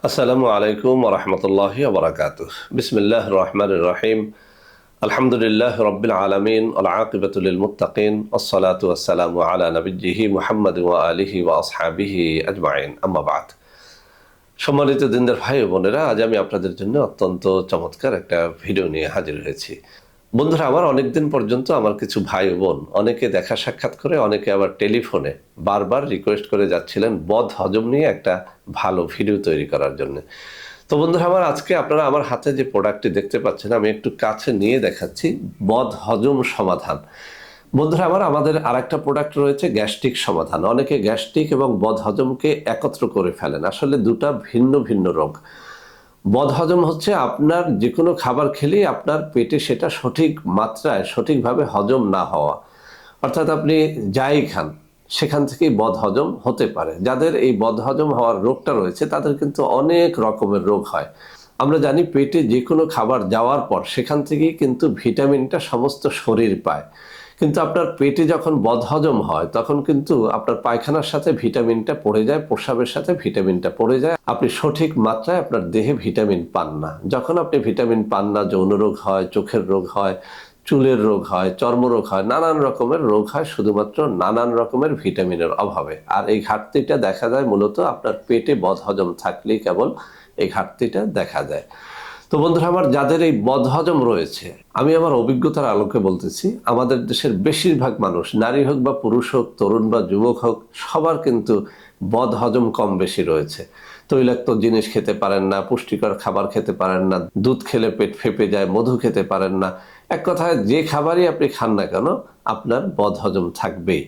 আসসালামু আলাইকুম ওয়া রাহমাতুল্লাহি ওয়া বারাকাতুহু। বিসমিল্লাহির রহমানির রহিম। আলহামদুলিল্লাহি রাব্বিল আলামিন ওয়াল আকিবাতু লিল মুত্তাকিন ওয়াসসালাতু ওয়াসসালামু আলা নাবিয়্যিহি মুহাম্মাদিন ওয়া আলিহি ওয়া আসহাবিহি আজমাইন। আম্মা বা'দ। সম্মানিত দিনদার ভাই ও বোনেরা, আজ আমি আপনাদের জন্য অত্যন্ত চমৎকার একটা ভিডিও নিয়ে হাজির হয়েছি। বন্ধুরা, আমার অনেকদিন পর্যন্ত আমার কিছু ভাই ও বোন অনেকে দেখা সাক্ষাৎ করে, অনেকে আবার টেলিফোনে বারবার রিকোয়েস্ট করে যাচ্ছিলেন বদ হজম নিয়ে একটা ভালো ভিডিও তৈরি করার জন্য। তো বন্ধুরা আমার, আজকে আপনারা আমার হাতে যে প্রোডাক্টটি দেখতে পাচ্ছেন, আমি একটু কাছে নিয়ে দেখাচ্ছি বদ হজম সমাধান। বন্ধুরা আমার, আমাদের আরেকটা প্রোডাক্ট রয়েছে গ্যাস্ট্রিক সমাধান। অনেকে গ্যাস্ট্রিক এবং বদ হজমকে একত্র করে ফেলেন, আসলে দুটা ভিন্ন ভিন্ন রোগ। বদহজম হচ্ছে আপনার যে কোনো খাবার খেলেই আপনার পেটে সেটা সঠিক মাত্রায় সঠিকভাবে হজম না হওয়া, অর্থাৎ আপনি যাই খান সেখান থেকেই বদহজম হতে পারে। যাদের এই বদহজম হওয়ার রোগটা রয়েছে তাদের কিন্তু অনেক রকমের রোগ হয়। আমরা জানি পেটে যে কোনো খাবার যাওয়ার পর সেখান থেকেই কিন্তু ভিটামিনটা সমস্ত শরীর পায়, কিন্তু আপনার পেটে যখন বদহজম হয় তখন কিন্তু আপনার পায়খানার সাথে ভিটামিনটা পড়ে যায়, প্রস্রাবের সাথে ভিটামিনটা পড়ে যায়, আপনি সঠিক মাত্রায় আপনার দেহে ভিটামিন পান না। যখন আপনি ভিটামিন পান না, যৌন রোগ হয়, চোখের রোগ হয়, চুলের রোগ হয়, চর্মরোগ হয়, নানান রকমের রোগ হয় শুধুমাত্র নানান রকমের ভিটামিনের অভাবে। আর এই ঘাটতিটা দেখা যায় মূলত আপনার পেটে বদহজম থাকলেই কেবল এই ঘাটতিটা দেখা যায়। তো বন্ধুরা আমার, যাদের এই বদহজম রয়েছে, আমি আমার অভিজ্ঞতার আলোকে বলতেছি, আমাদের দেশের বেশিরভাগ মানুষ, নারী হোক বা পুরুষ হোক, তরুণ বা যুবক হোক, সবার কিন্তু বদহজম কম বেশি রয়েছে। তৈলাক্ত জিনিস খেতে পারেন না, পুষ্টিকর খাবার খেতে পারেন না, দুধ খেলে পেট ফেঁপে যায়, মধু খেতে পারেন না। এক কথায় যে খাবারই আপনি খান না কেন আপনার বদহজম থাকবেই।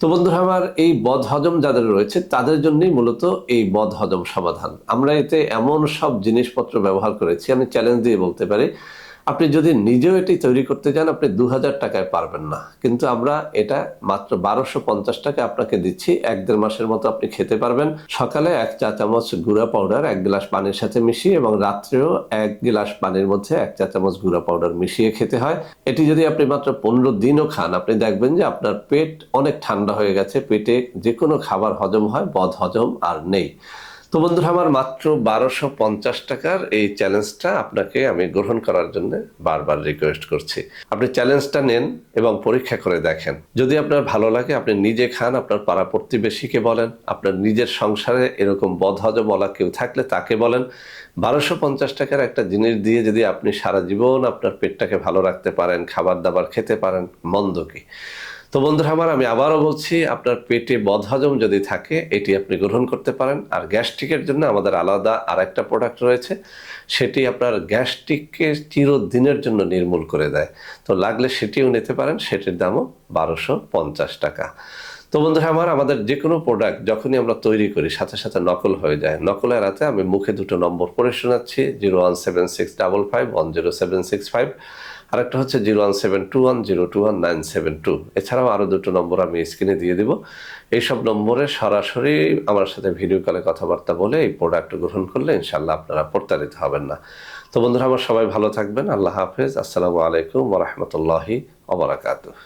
তো বন্ধুরা আমার, এই বদহজম যাদের রয়েছে তাদের জন্যই মূলত এই বদহজম সমাধান। আমরা এতে এমন সব জিনিসপত্র ব্যবহার করেছি, আমি চ্যালেঞ্জ দিয়ে বলতে পারি, আপনি যদি নিজেও এটি তৈরি করতে যান আপনি 2000 টাকায় পারবেন না, কিন্তু আমরা এটা মাত্র 1250 টাকা আপনাকে দিচ্ছি। 1-1.5 মাসের মতো আপনি খেতে পারবেন। সকালে 1 চা চামচ গুঁড়া পাউডার 1 গ্লাস পানির সাথে মিশিয়ে, এবং রাত্রেও 1 গ্লাস পানির মধ্যে 1 চা চামচ গুঁড়া পাউডার মিশিয়ে খেতে হয়। এটি যদি আপনি মাত্র 15 দিনও খান, আপনি দেখবেন যে আপনার পেট অনেক ঠান্ডা হয়ে গেছে, পেটে যে কোনো খাবার হজম হয়, বদ হজম আর নেই। তো বন্ধুরা আমার, মাত্র 1250 টাকার এই চ্যালেঞ্জটা আপনাকে আমি গ্রহণ করার জন্য বারবার রিকোয়েস্ট করছি। আপনি চ্যালেঞ্জটা নেন এবং পরীক্ষা করে দেখেন। যদি আপনার ভালো লাগে আপনি নিজে খান, আপনার পাড়া প্রতিবেশীকে বলেন, আপনার নিজের সংসারে এরকম বদহজমওয়ালা কেউ থাকলে তাকে বলেন। 1250 টাকার একটা জিনিস দিয়ে যদি আপনি সারা জীবন আপনার পেটটাকে ভালো রাখতে পারেন, খাবার দাবার খেতে পারেন, মন্দ কি? তো বন্ধুরা আমার, আমি আবারও বলছি, আপনার পেটে বদহজম যদি থাকে এটি আপনি গ্রহণ করতে পারেন। আর গ্যাস্ট্রিকের জন্য আমাদের আলাদা আর একটা প্রোডাক্ট রয়েছে, সেটি আপনার গ্যাস্ট্রিককে চিরদিনের জন্য নির্মূল করে দেয়। তো লাগলে সেটিও নিতে পারেন, সেটির দামও 1250 টাকা। তো বন্ধুরা আমার, আমাদের যে কোনো প্রোডাক্ট যখনই আমরা তৈরি করি সাথে সাথে নকল হয়ে যায়। নকল এড়াতে আমি মুখে দুটো নম্বর পড়ে শোনাচ্ছি, 01765510765, আরেকটা হচ্ছে 01721021972। এছাড়াও আরও দুটো নম্বর আমি স্ক্রিনে দিয়ে দিব। এইসব নম্বরে সরাসরি আমার সাথে ভিডিও কলে কথাবার্তা বলে এই প্রোডাক্ট গ্রহণ করলে ইনশাল্লাহ আপনারা প্রতারিত হবেন না। তো বন্ধুরা আমার, সবাই ভালো থাকবেন। আল্লাহ হাফেজ। আসসালামু আলাইকুম ওয়া রাহমাতুল্লাহি ওয়া বারাকাতুহু।